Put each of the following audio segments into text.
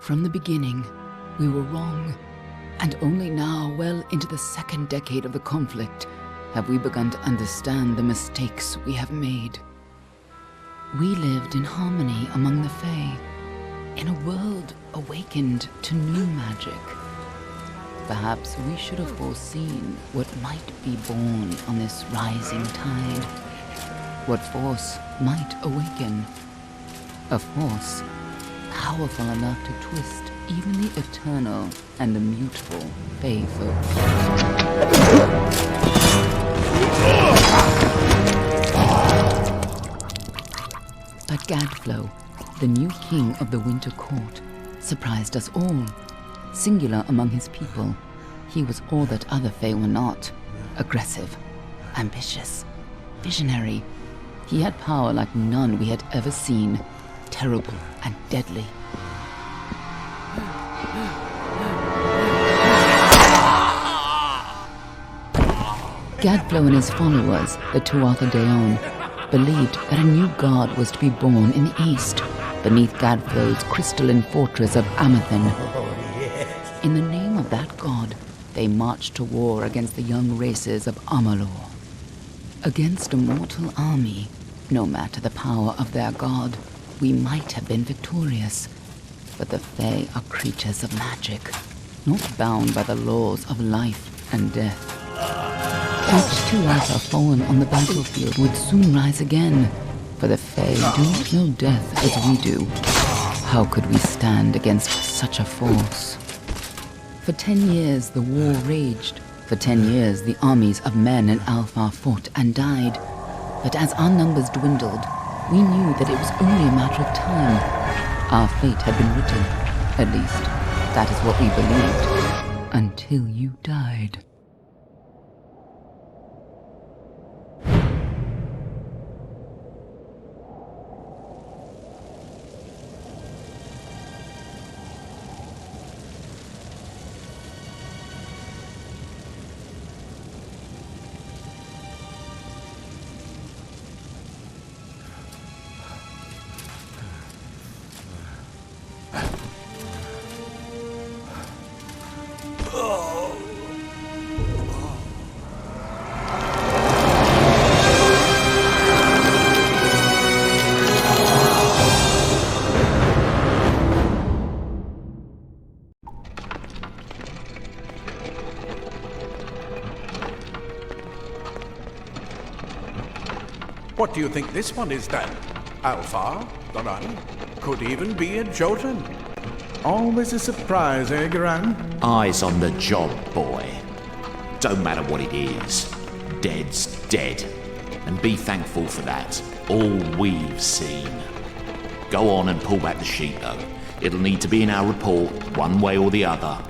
From the beginning, we were wrong, and only now, well into the second decade of the conflict, have we begun to understand the mistakes we have made. We lived in harmony among the Fae, in a world awakened to new magic. Perhaps we should have foreseen what might be born on this rising tide. What force might awaken. A force powerful enough to twist even the eternal and the mutable Fae folk. But Gadflow, the new king of the Winter Court, surprised us all. Singular among his people, he was all that other Fae were not. Aggressive, ambitious, visionary. He had power like none we had ever seen. Terrible and deadly. Gadflow and his followers, the Tuatha Dé Onn, believed that a new god was to be born in the east, beneath Gadflow's crystalline fortress of Amathen. In the name of that god, they marched to war against the young races of Amalur. Against a mortal army, no matter the power of their god, we might have been victorious. But the Fae are creatures of magic, not bound by the laws of life and death. Each Tuatha fallen on the battlefield would soon rise again, for the Fae do not know death as we do. How could we stand against such a force? For 10 years the war raged. For 10 years the armies of Men and Alfar fought and died. But as our numbers dwindled, we knew that it was only a matter of time. Our fate had been written. At least, that is what we believed. Until you died. What do you think this one is then? Alfar? Garan? Could even be a Jotun. Always a surprise, eh, Garan? Eyes on the job, boy. Don't matter what it is. Dead's dead. And be thankful for that. All we've seen. Go on and pull back the sheet, though. It'll need to be in our report, one way or the other.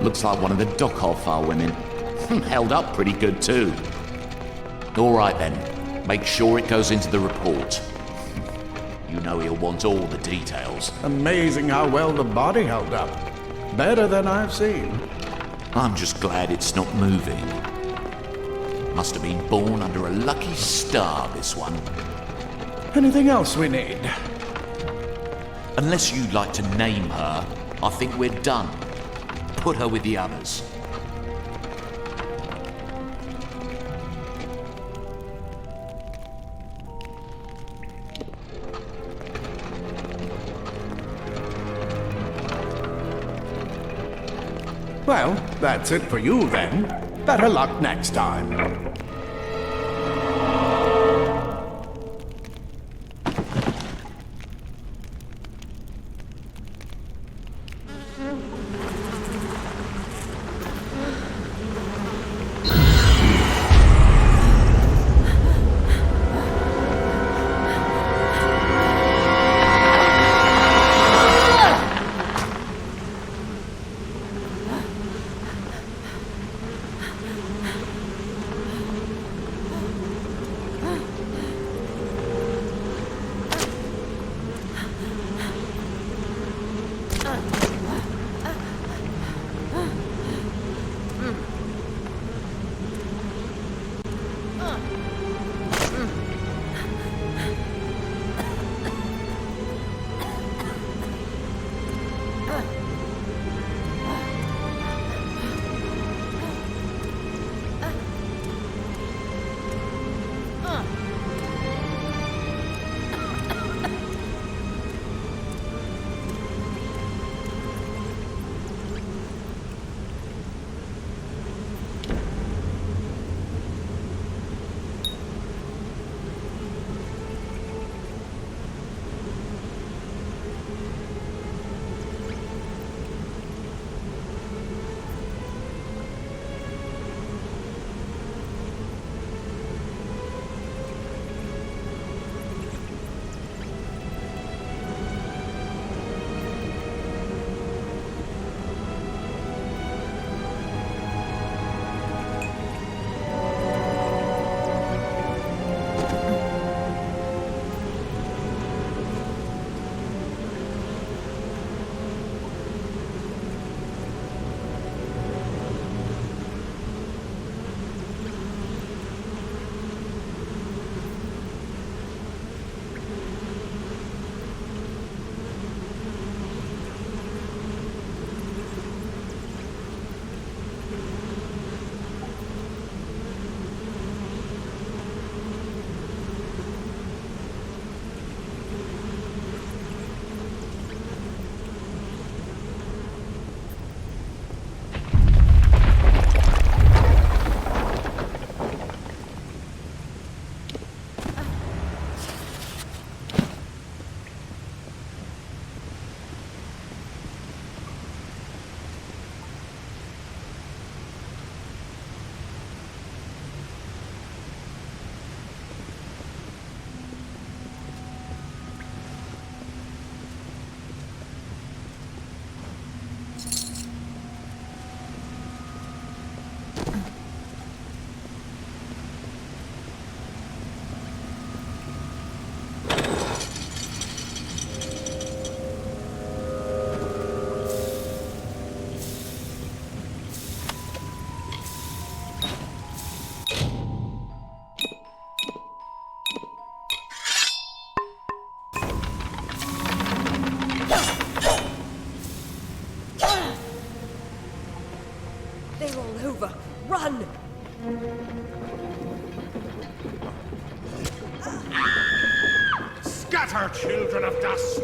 Looks like one of the Dockhofar women. Held up pretty good too. All right then, make sure it goes into the report. You know he'll want all the details. Amazing how well the body held up. Better than I've seen. I'm just glad it's not moving. Must have been born under a lucky star, this one. Anything else we need? Unless you'd like to name her, I think we're done. Put her with the others. Well, that's it for you then. Better luck next time. Scatter, children of dust!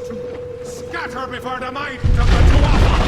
Scatter before the might of the Tuatha!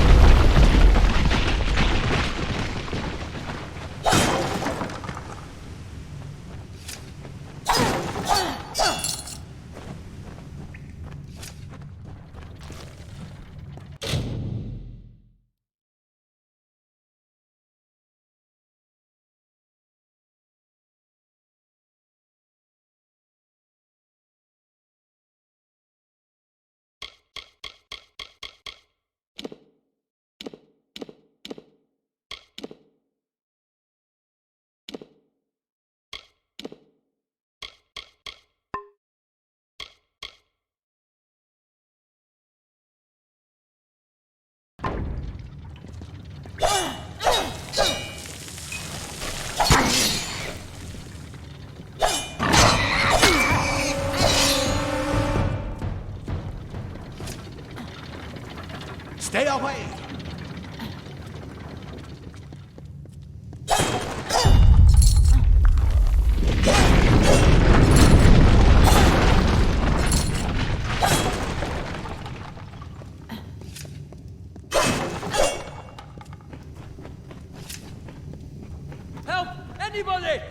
Anybody!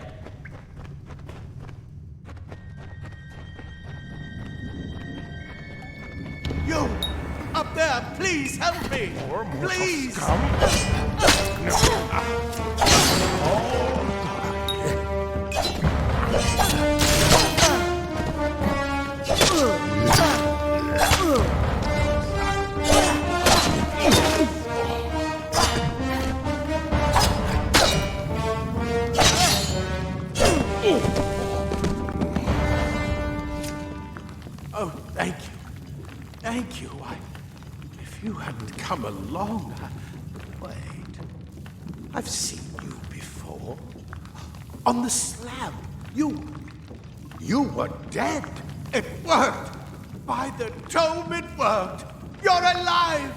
You! Up there, please help me! More Please! Oh, thank you. Thank you. If you hadn't come along, Wait. I've seen you before. On the slab. You were dead. It worked. By the tome, it worked. You're alive.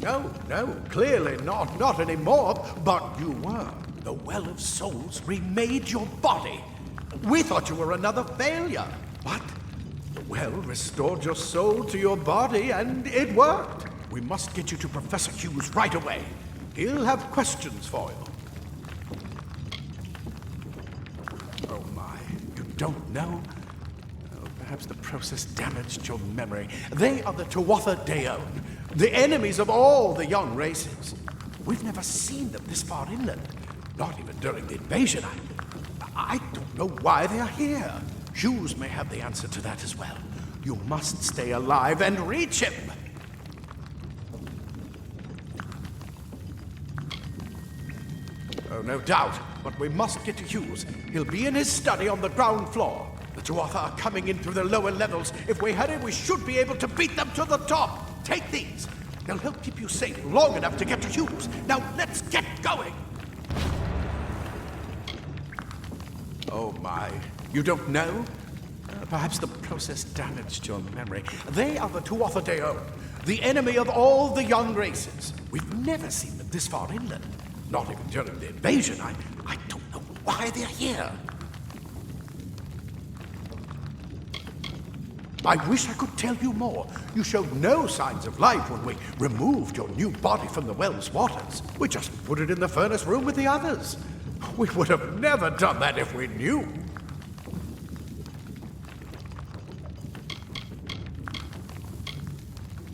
No, clearly not anymore. But you were. The Well of Souls remade your body. We thought you were another failure. But the well restored your soul to your body, and it worked. We must get you to Professor Hughes right away. He'll have questions for you. Oh my, you don't know? Oh, perhaps the process damaged your memory. They are the Tuatha Deon, the enemies of all the young races. We've never seen them this far inland, not even during the invasion. I don't know why they are here. Hughes may have the answer to that as well. You must stay alive and reach him. Oh, no doubt. But we must get to Hughes. He'll be in his study on the ground floor. The Tuatha are coming in through the lower levels. If we hurry, we should be able to beat them to the top. Take these. They'll help keep you safe long enough to get to Hughes. Now, let's get going. Oh, my. You don't know? Perhaps the process damaged your memory. They are the Tuatha Deon, the enemy of all the young races. We've never seen them this far inland. Not even during the invasion. I don't know why they're here. I wish I could tell you more. You showed no signs of life when we removed your new body from the well's waters. We just put it in the furnace room with the others. We would have never done that if we knew.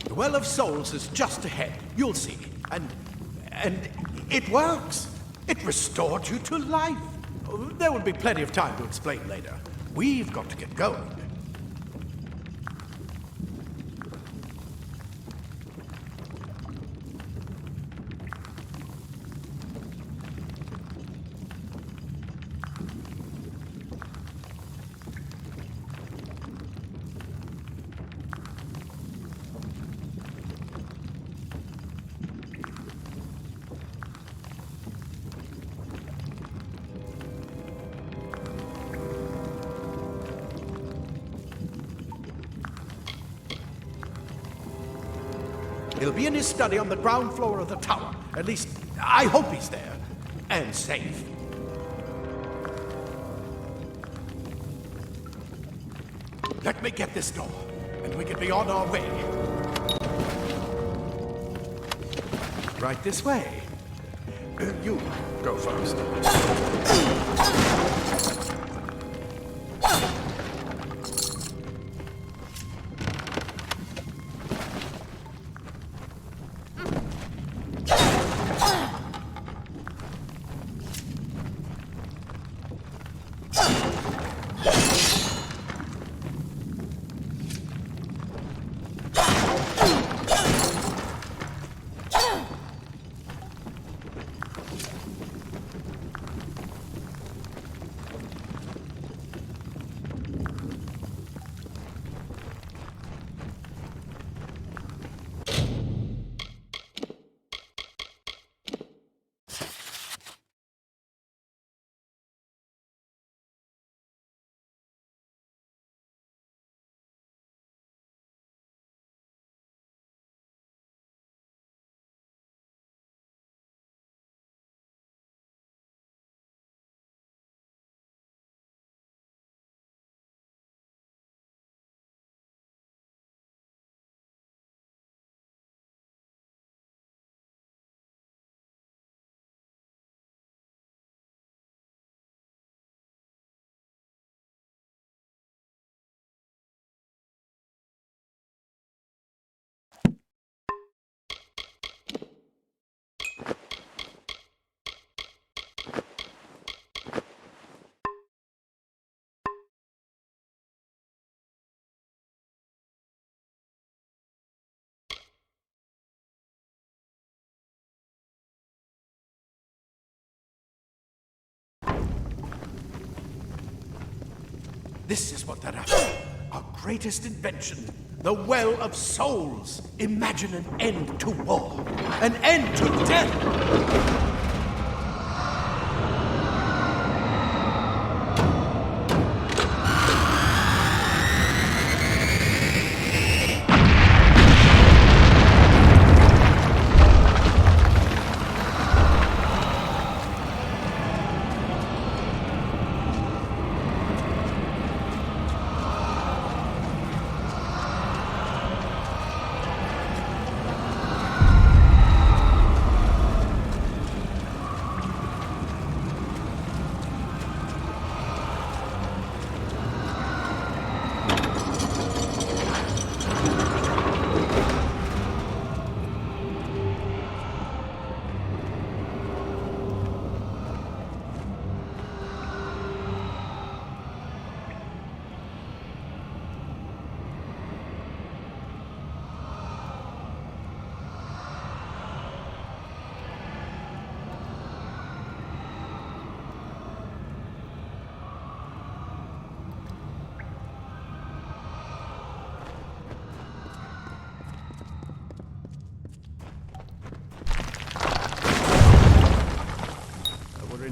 The Well of Souls is just ahead. You'll see. And it works. It restored you to life. There will be plenty of time to explain later. We've got to get going. He'll be in his study on the ground floor of the tower. At least, I hope he's there. And safe. Let me get this door, and we can be on our way. Right this way. You go first. This is what they're after. Our greatest invention. The Well of Souls. Imagine an end to war. An end to death.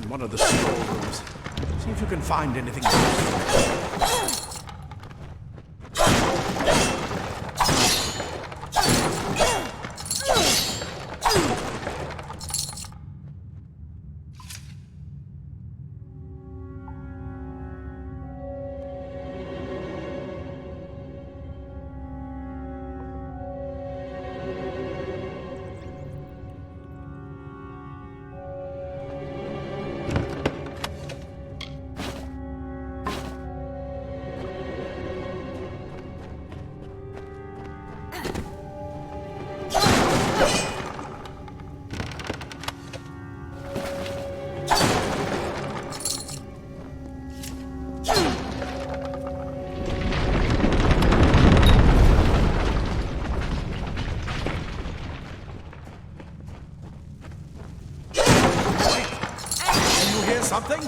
One of the storerooms. See if you can find anything. Something?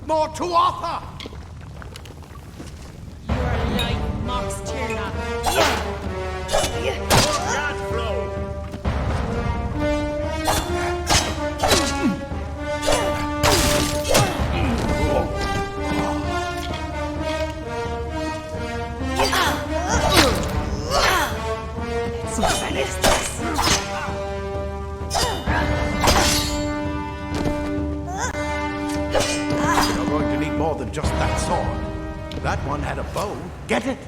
More to Arthur! Your life mocks Tierna. You're going to need more than just that sword. That one had a bow. Get it?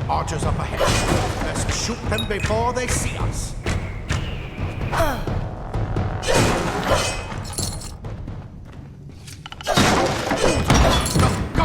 Archers up ahead. Let's shoot them before they see us. Go, go!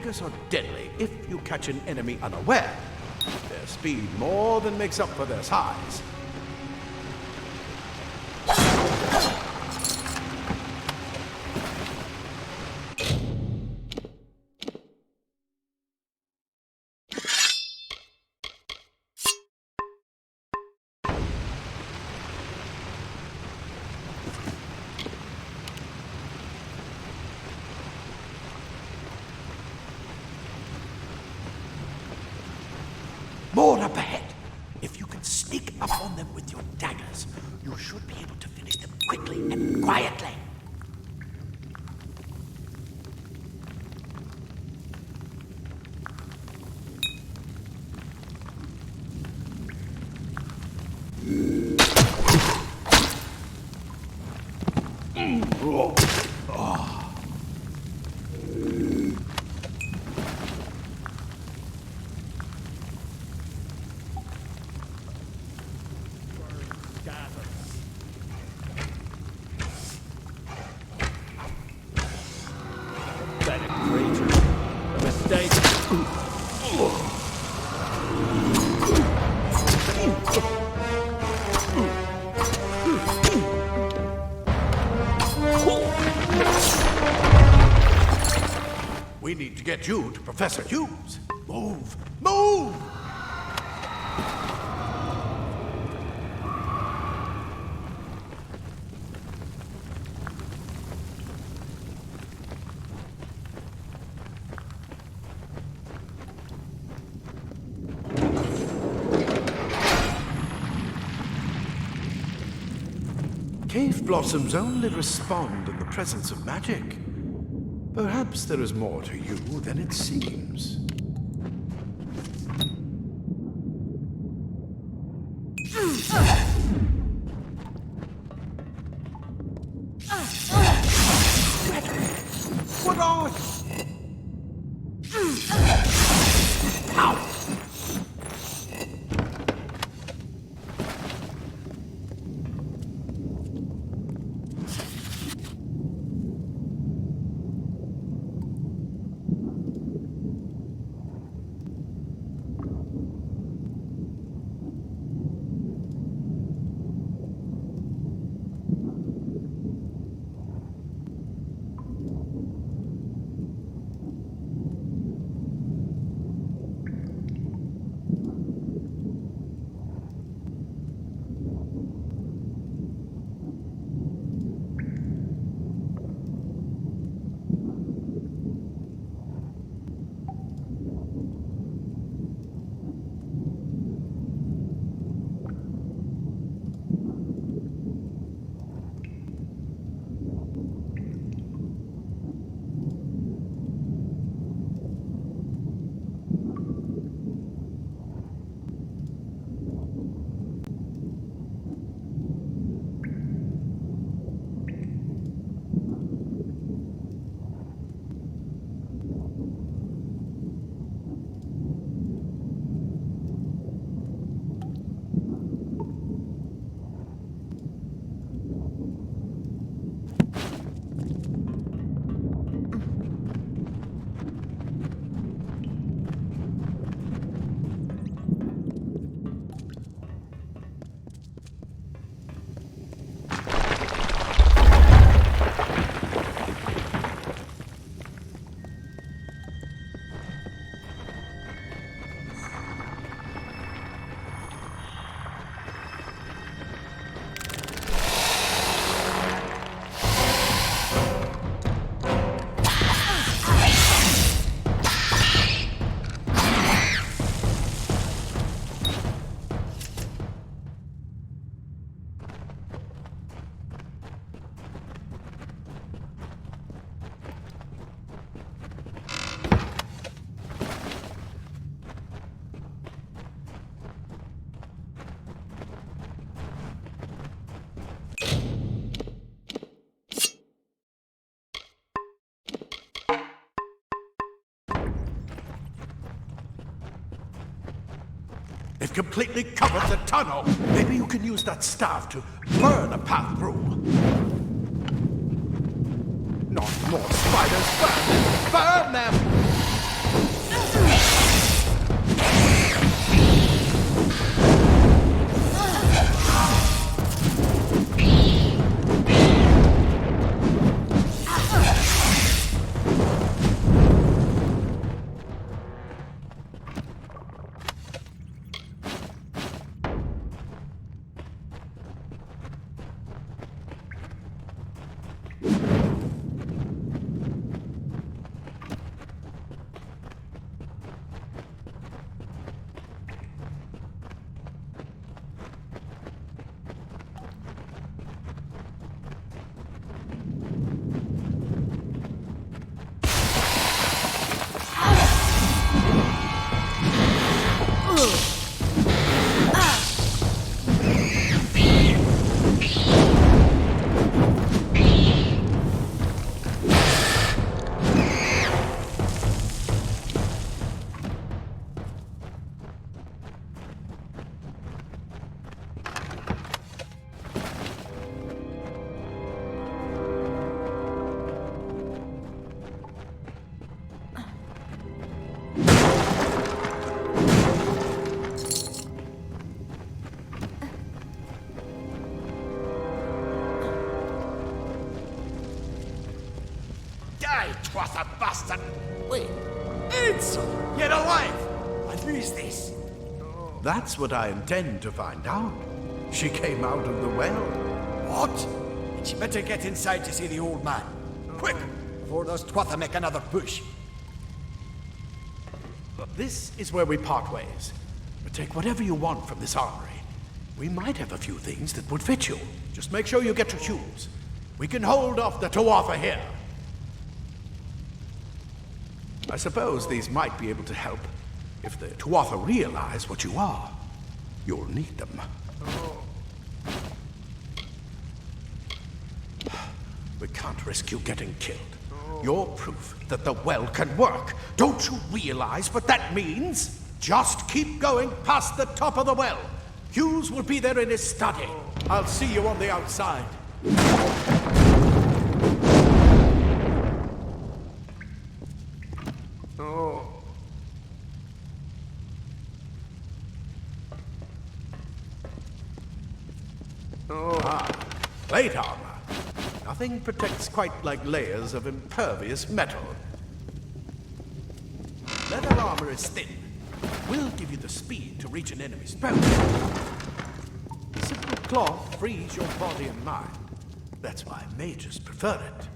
daggers are deadly if you catch an enemy unaware. Their speed more than makes up for their size. More up ahead. If you can sneak up on them with your daggers, you should be able to finish them quickly and quietly. Pathetic creature. A mistake. We need to get you to Professor Hughes. Move! Move! Cave blossoms only respond in the presence of magic. Perhaps there is more to you than it seems. What are you? Ow! They've completely covered the tunnel. Maybe you can use that staff to burn a path through. Not more spiders. Burn them! Burn them! is this? That's what I intend to find out. She came out of the well. What? She better get inside to see the old man. Quick, before those Tuatha make another push. This is where we part ways. Take whatever you want from this armory. We might have a few things that would fit you. Just make sure you get your shoes. We can hold off the Tuatha here. I suppose these might be able to help. If the Tuatha realize what you are, you'll need them. We can't risk you getting killed. You're proof that the well can work. Don't you realize what that means? Just keep going past the top of the well. Hughes will be there in his study. I'll see you on the outside. Plate armor. Nothing protects quite like layers of impervious metal. Leather armor is thin. Will give you the speed to reach an enemy's boat. Simple cloth frees your body and mind. That's why mages prefer it.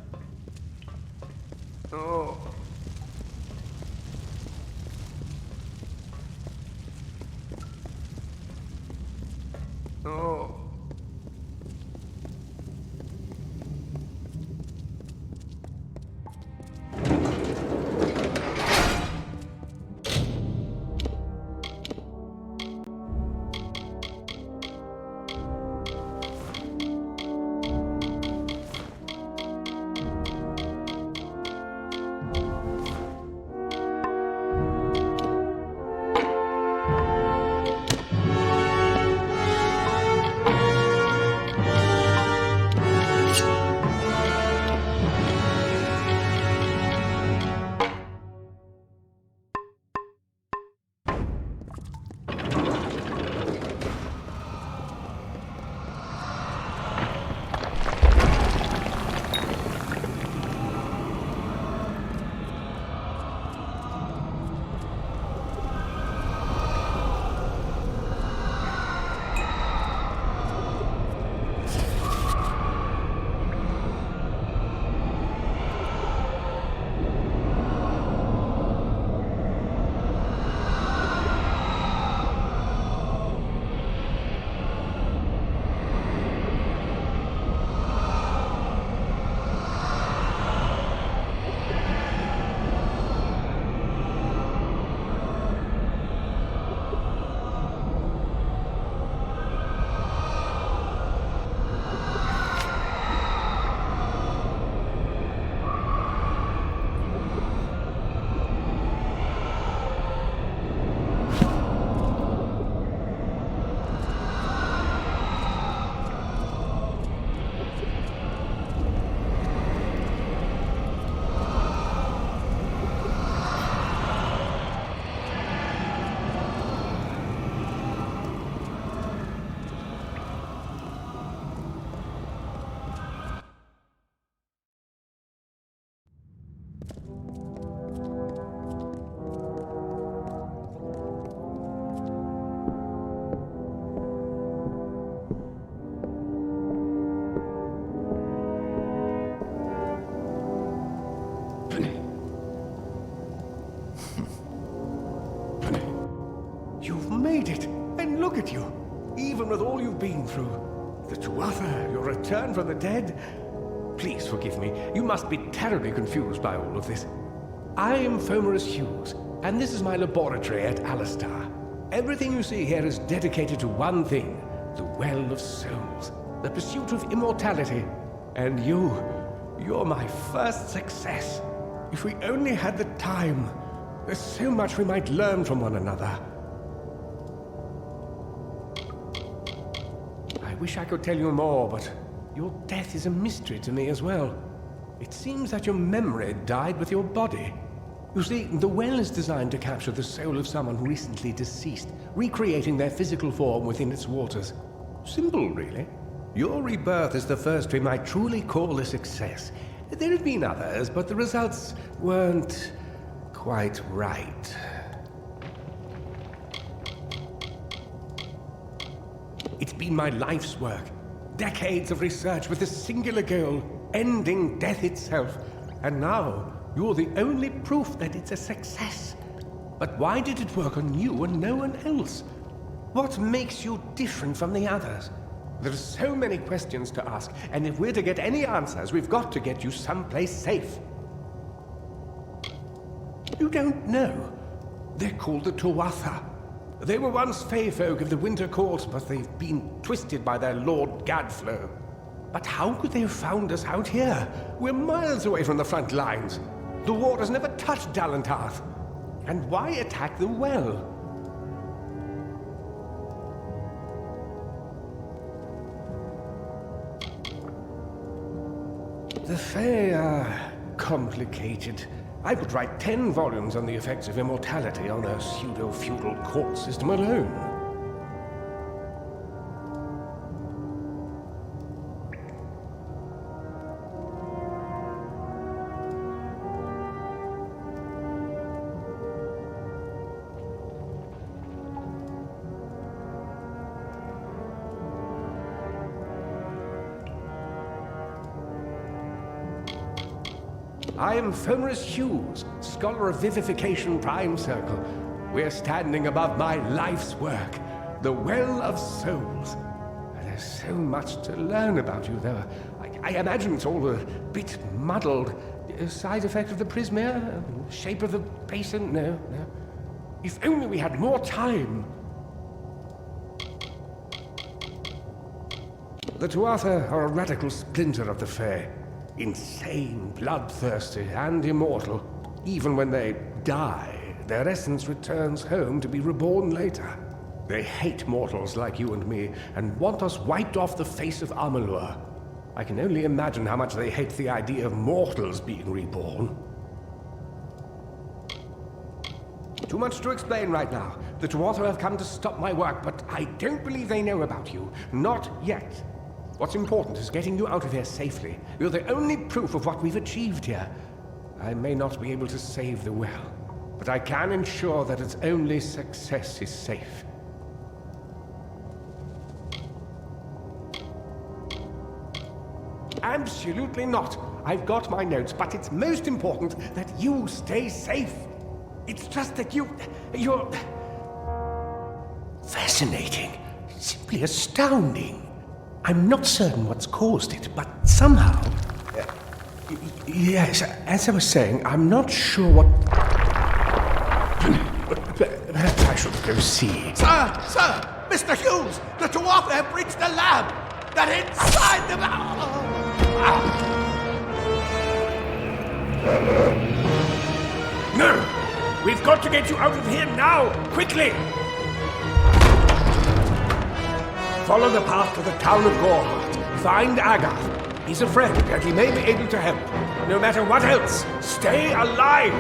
made it! And look at you! Even with all you've been through. The Tuatha, your return from the dead. Please forgive me. You must be terribly confused by all of this. I am Fomerus Hughes, and this is my laboratory at Alistar. Everything you see here is dedicated to one thing, the Well of Souls, the pursuit of immortality. And you're my first success. If we only had the time, there's so much we might learn from one another. I wish I could tell you more, but your death is a mystery to me as well. It seems that your memory died with your body. You see, the well is designed to capture the soul of someone recently deceased, recreating their physical form within its waters. Simple, really. Your rebirth is the first we might truly call a success. There have been others, but the results weren't quite right. It's been my life's work. Decades of research with a singular goal, ending death itself. And now, you're the only proof that it's a success. But why did it work on you and no one else? What makes you different from the others? There are so many questions to ask, and if we're to get any answers, we've got to get you someplace safe. You don't know. They're called the Tuatha. They were once Fey folk of the Winter Court, but they've been twisted by their Lord Gadflow. But how could they have found us out here? We're miles away from the front lines. The war has never touched Dalantarth. And why attack the well? The Fae are complicated. I could write 10 volumes on the effects of immortality on a pseudo-feudal court system alone. I am Fenris Hughes, Scholar of Vivification Prime Circle. We're standing above my life's work, the Well of Souls. There's so much to learn about you, though. I imagine it's all a bit muddled. Side effect of the prismere? Shape of the basin? No. If only we had more time. The Tuatha are a radical splinter of the Fae. Insane, bloodthirsty, and immortal. Even when they die, their essence returns home to be reborn later. They hate mortals like you and me, and want us wiped off the face of Amalur. I can only imagine how much they hate the idea of mortals being reborn. Too much to explain right now. The Tuatha have come to stop my work, but I don't believe they know about you. Not yet. What's important is getting you out of here safely. You're the only proof of what we've achieved here. I may not be able to save the well, but I can ensure that its only success is safe. Absolutely not. I've got my notes, but it's most important that you stay safe. It's just that you're... fascinating. Simply astounding. I'm not certain what's caused it, but somehow... yes, as I was saying, I'm not sure what... Perhaps I should go see. Sir! Mr. Hughes! The Tuatha have breached the lab! They're inside the... No! We've got to get you out of here now! Quickly! Follow the path to the town of Gorhart. Find Agath. He's a friend, and he may be able to help. No matter what else, stay alive!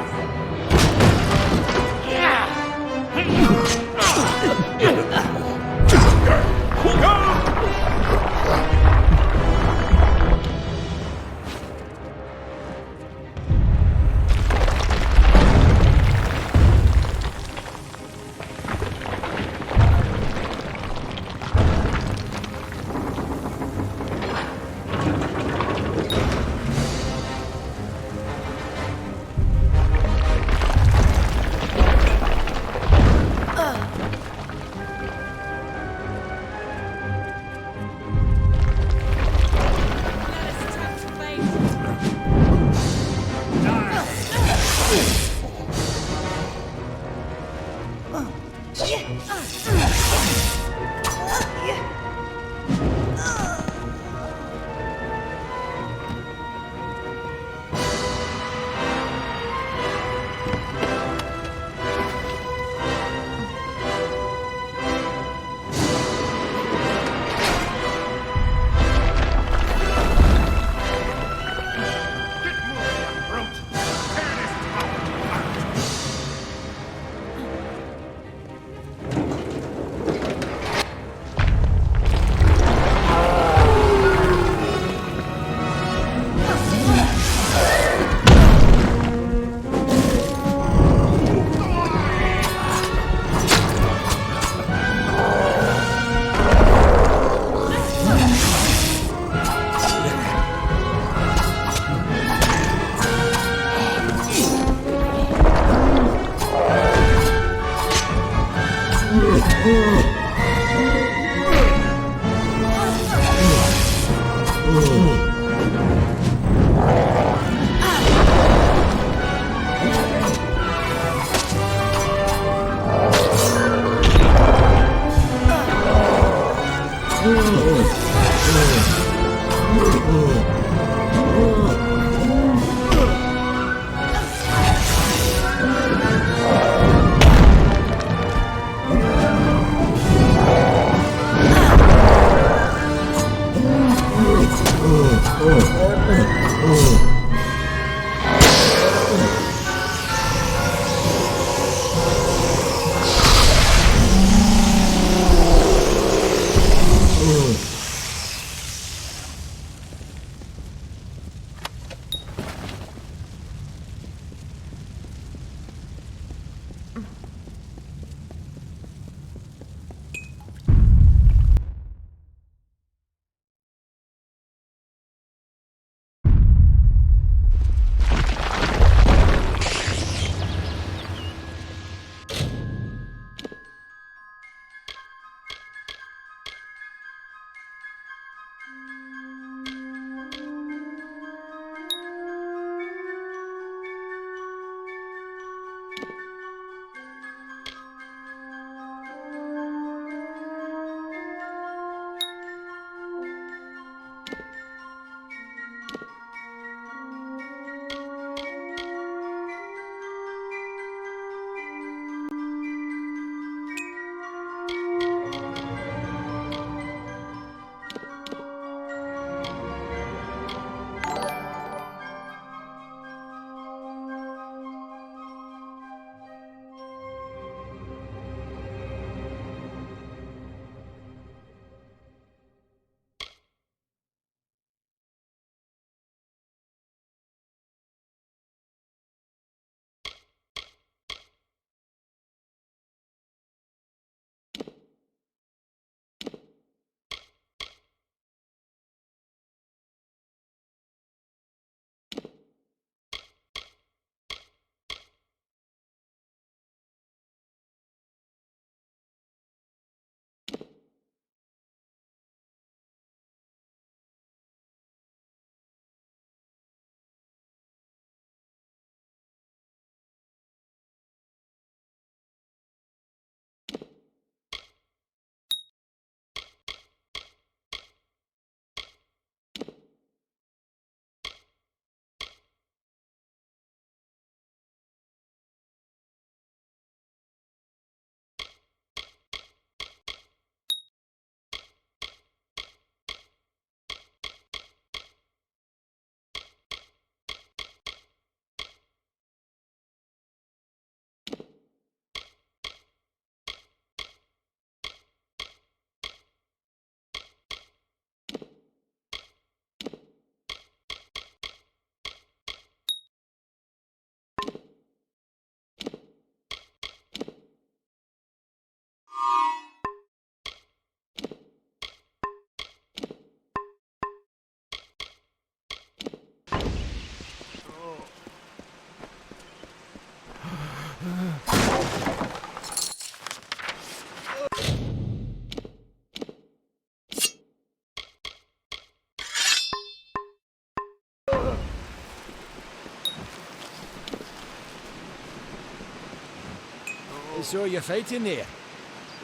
So you're fighting there.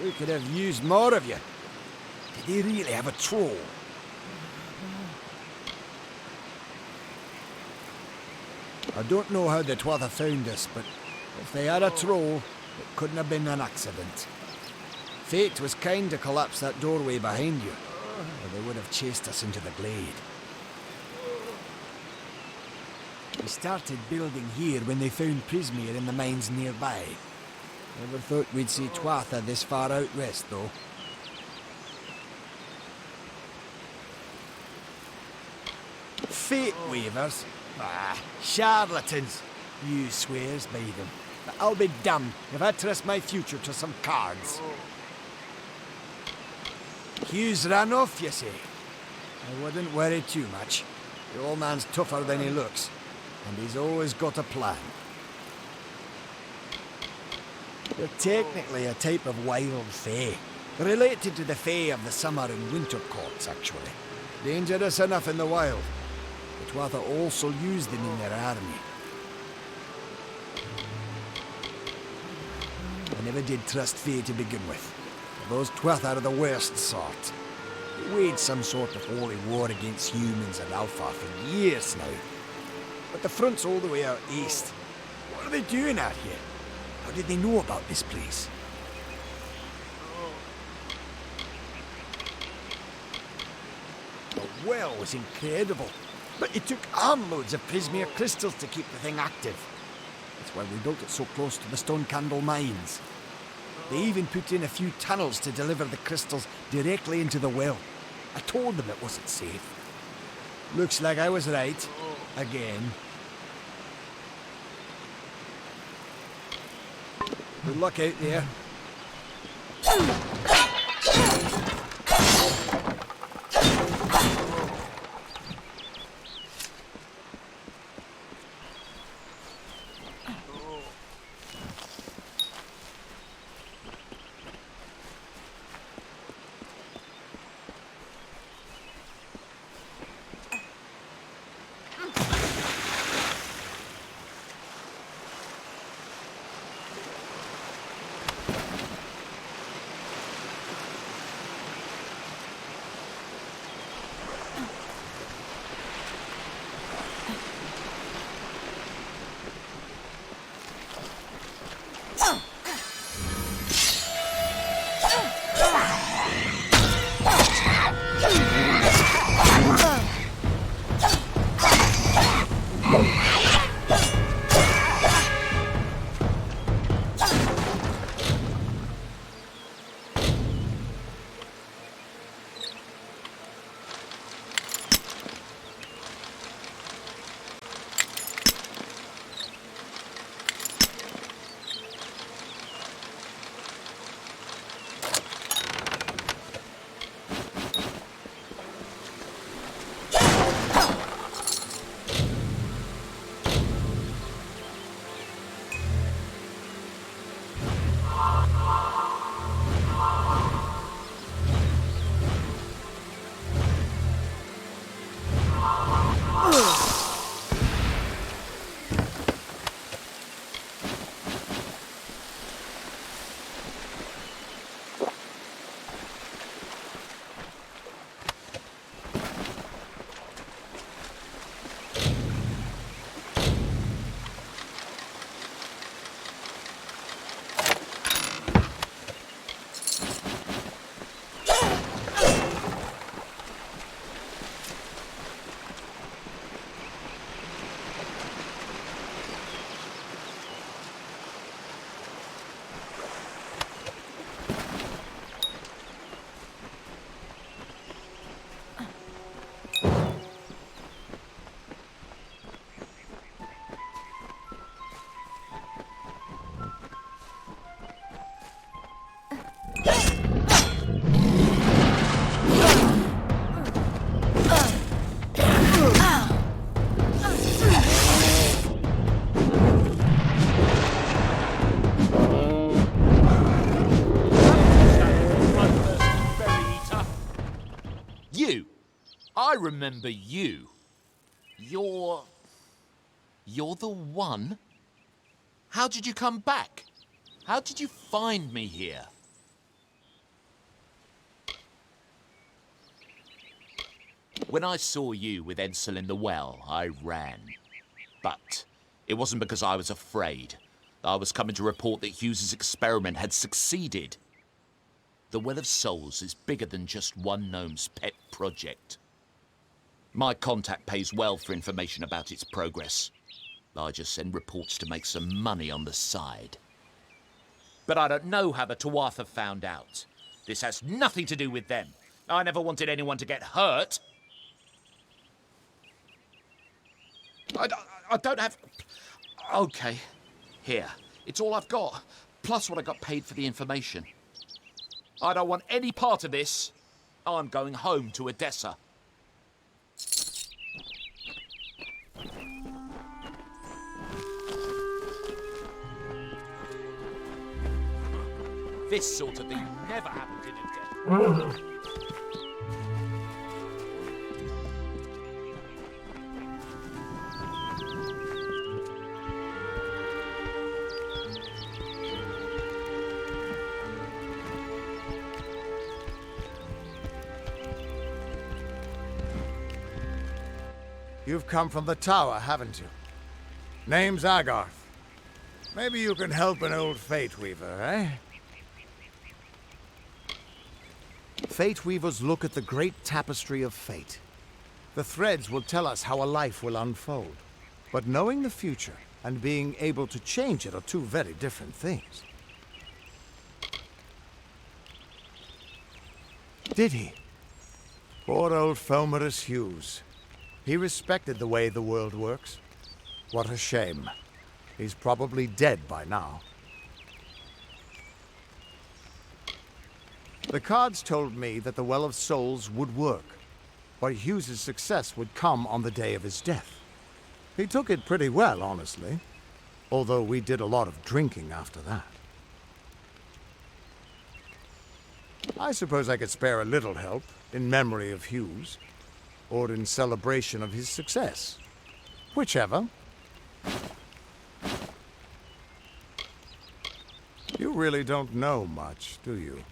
We could have used more of you. Did they really have a troll? I don't know how the Tuatha found us, but if they had a troll, it couldn't have been an accident. Fate was kind to collapse that doorway behind you, or they would have chased us into the glade. We started building here when they found Prismeer in the mines nearby. Never thought we'd see Tuatha this far out west, though. Fate weavers? Ah, charlatans. You swears by them. But I'll be damned if I trust my future to some cards. Hugh's ran off, you say? I wouldn't worry too much. The old man's tougher than he looks, and he's always got a plan. They're technically a type of wild fae, related to the fae of the summer and winter courts, actually. Dangerous enough in the wild. The Tuatha also use them in their army. I never did trust fae to begin with. Those Tuatha are the worst sort. They waged some sort of holy war against humans and Alpha for years now. But the front's all the way out east. What are they doing out here? How did they know about this place? The well was incredible, but it took armloads of Prismere crystals to keep the thing active. That's why we built it so close to the Stone Candle mines. They even put in a few tunnels to deliver the crystals directly into the well. I told them it wasn't safe. Looks like I was right. Again. Good luck out there. I remember you. You're the one? How did you come back? How did you find me here? When I saw you with Ensel in the well, I ran. But it wasn't because I was afraid. I was coming to report that Hughes's experiment had succeeded. The Well of Souls is bigger than just one gnome's pet project. My contact pays well for information about its progress. I just send reports to make some money on the side. But I don't know how the Tuatha found out. This has nothing to do with them. I never wanted anyone to get hurt. I don't have... Okay, here. It's all I've got, plus what I got paid for the information. I don't want any part of this. I'm going home to Edessa. This sort of thing never happens in a den. You've come from the tower, haven't you? Name's Agarth. Maybe you can help an old Fate Weaver, eh? Fate Weavers look at the great tapestry of fate. The threads will tell us how a life will unfold. But knowing the future and being able to change it are two very different things. Did he? Poor old Fomerus Hughes. He respected the way the world works. What a shame. He's probably dead by now. The cards told me that the Well of Souls would work, but Hughes's success would come on the day of his death. He took it pretty well, honestly, although we did a lot of drinking after that. I suppose I could spare a little help in memory of Hughes, or in celebration of his success. Whichever. You really don't know much, do you?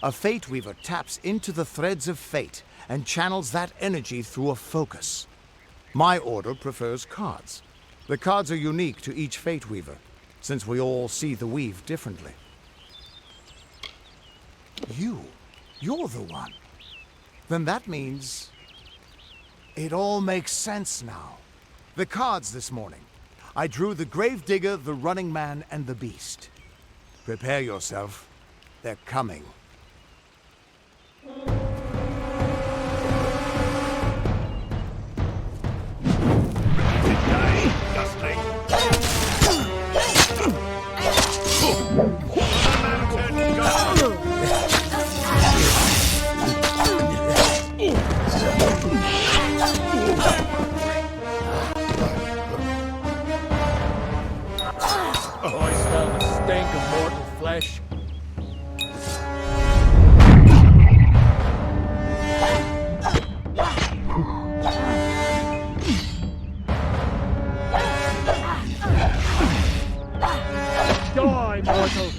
A Fate Weaver taps into the threads of fate and channels that energy through a focus. My order prefers cards. The cards are unique to each Fate Weaver, since we all see the weave differently. You're the one. Then that means it all makes sense now. The cards this morning. I drew the Gravedigger, the Running Man, and the Beast. Prepare yourself. They're coming. I smell the stink of mortal flesh. Die, mortal!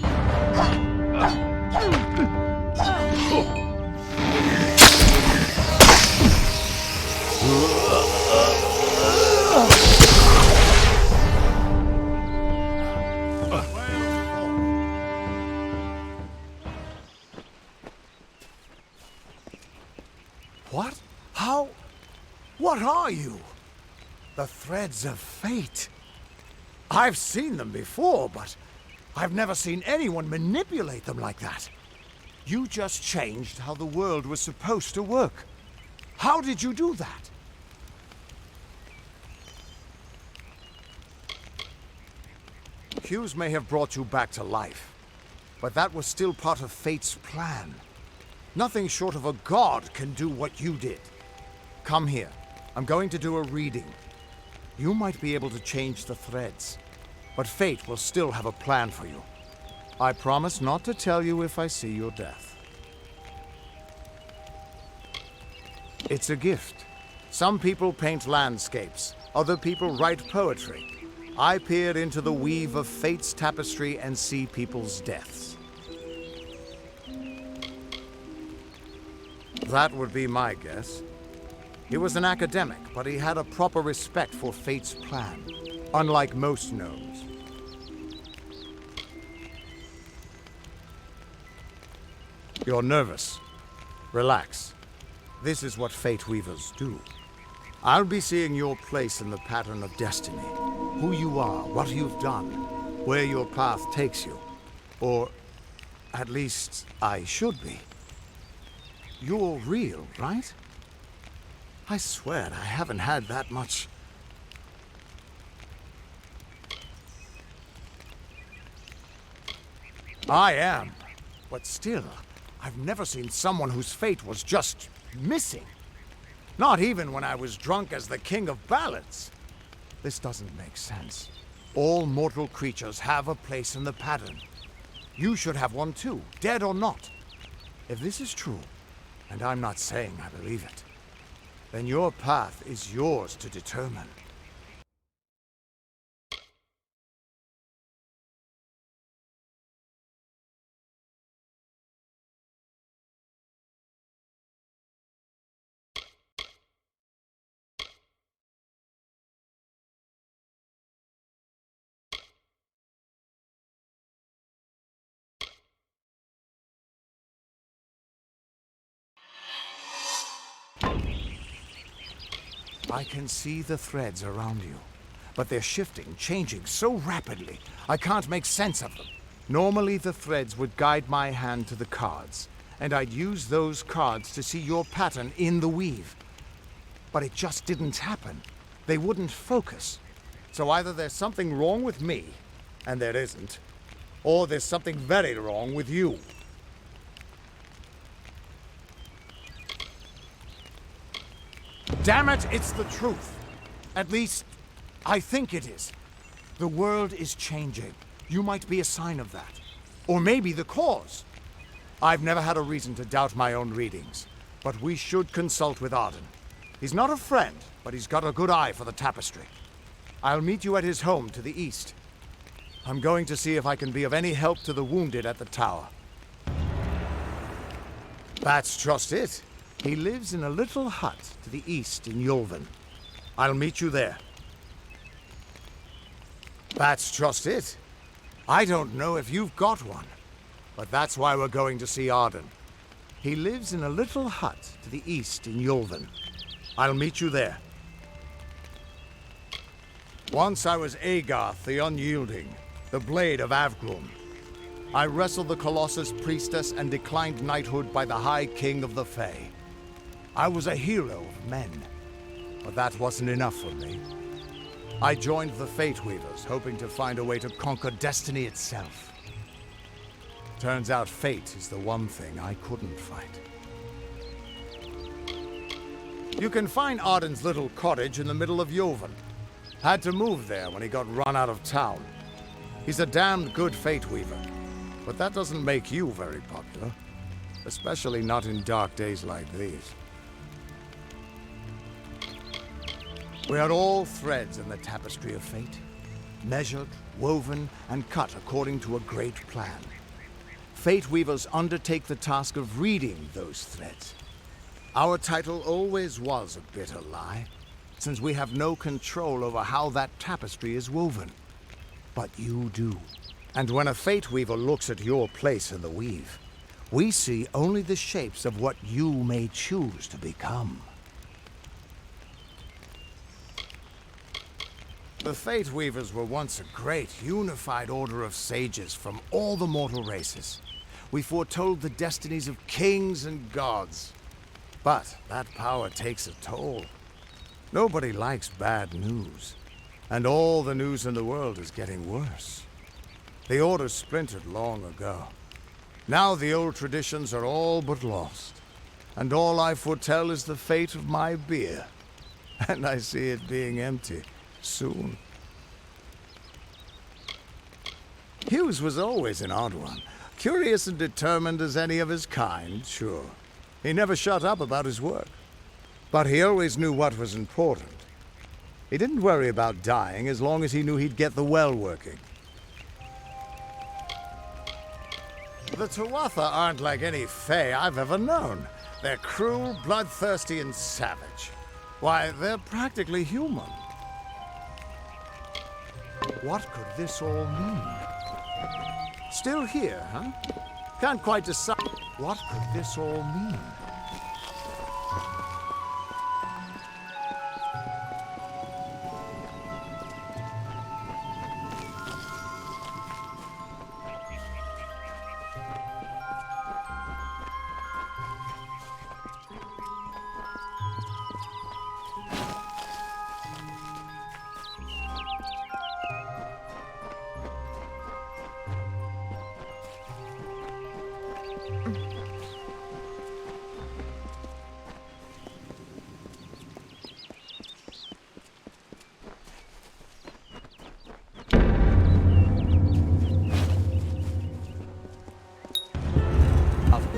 What? How? What are you? The threads of fate. I've seen them before, but I've never seen anyone manipulate them like that. You just changed how the world was supposed to work. How did you do that? Hughes may have brought you back to life, but that was still part of fate's plan. Nothing short of a god can do what you did. Come here. I'm going to do a reading. You might be able to change the threads, but fate will still have a plan for you. I promise not to tell you if I see your death. It's a gift. Some people paint landscapes, other people write poetry. I peer into the weave of fate's tapestry and see people's deaths. That would be my guess. He was an academic, but he had a proper respect for fate's plan, unlike most gnomes. You're nervous. Relax. This is what Fate Weavers do. I'll be seeing your place in the pattern of destiny. Who you are, what you've done, where your path takes you. Or, at least, I should be. You're real, right? I swear I haven't had that much. I am. But still, I've never seen someone whose fate was just missing. Not even when I was drunk as the King of Ballads. This doesn't make sense. All mortal creatures have a place in the pattern. You should have one too, dead or not. If this is true, and I'm not saying I believe it, then your path is yours to determine. I can see the threads around you, but they're shifting, changing so rapidly, I can't make sense of them. Normally the threads would guide my hand to the cards, and I'd use those cards to see your pattern in the weave. But it just didn't happen. They wouldn't focus. So either there's something wrong with me, and there isn't, or there's something very wrong with you. Damn it, it's the truth. At least, I think it is. The world is changing. You might be a sign of that. Or maybe the cause. I've never had a reason to doubt my own readings, but we should consult with Arden. He's not a friend, but he's got a good eye for the tapestry. I'll meet you at his home to the east. I'm going to see if I can be of any help to the wounded at the tower. That's just it. He lives in a little hut to the east in Yulven. I'll meet you there. That's just it. I don't know if you've got one, but that's why we're going to see Arden. He lives in a little hut to the east in Yulven. I'll meet you there. Once I was Agarth the Unyielding, the Blade of Avgrum. I wrestled the Colossus Priestess and declined knighthood by the High King of the Fae. I was a hero of men, but that wasn't enough for me. I joined the Fate Weavers, hoping to find a way to conquer destiny itself. Turns out fate is the one thing I couldn't fight. You can find Arden's little cottage in the middle of Yulven. Had to move there when he got run out of town. He's a damned good Fate Weaver, but that doesn't make you very popular. Especially not in dark days like these. We are all threads in the tapestry of fate, measured, woven, and cut according to a great plan. Fate Weavers undertake the task of reading those threads. Our title always was a bitter lie, since we have no control over how that tapestry is woven. But you do. And when a Fate Weaver looks at your place in the weave, we see only the shapes of what you may choose to become. The Fate Weavers were once a great, unified order of sages from all the mortal races. We foretold the destinies of kings and gods. But that power takes a toll. Nobody likes bad news. And all the news in the world is getting worse. The Order splintered long ago. Now the old traditions are all but lost. And all I foretell is the fate of my beer. And I see it being empty. Soon. Hughes was always an odd one. Curious and determined as any of his kind, sure. He never shut up about his work. But he always knew what was important. He didn't worry about dying as long as he knew he'd get the well working. The Tuatha aren't like any Fae I've ever known. They're cruel, bloodthirsty, and savage. Why, they're practically human. What could this all mean? Still here, huh? Can't quite decide. What could this all mean?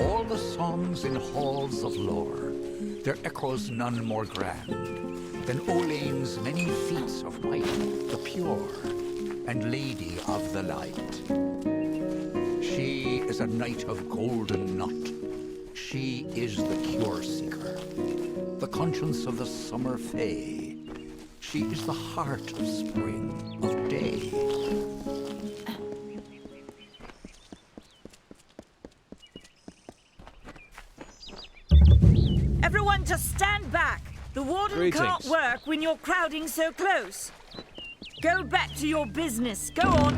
all the songs in halls of lore, there echoes none more grand than Olane's many feats of might, the pure and lady of the light. She is a knight of golden knot. She is the cure seeker, the conscience of the summer fae. She is the heart of spring, of day. Everyone just stand back. The warden can't work when you're crowding so close. Go back to your business. Go on.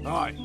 Aye.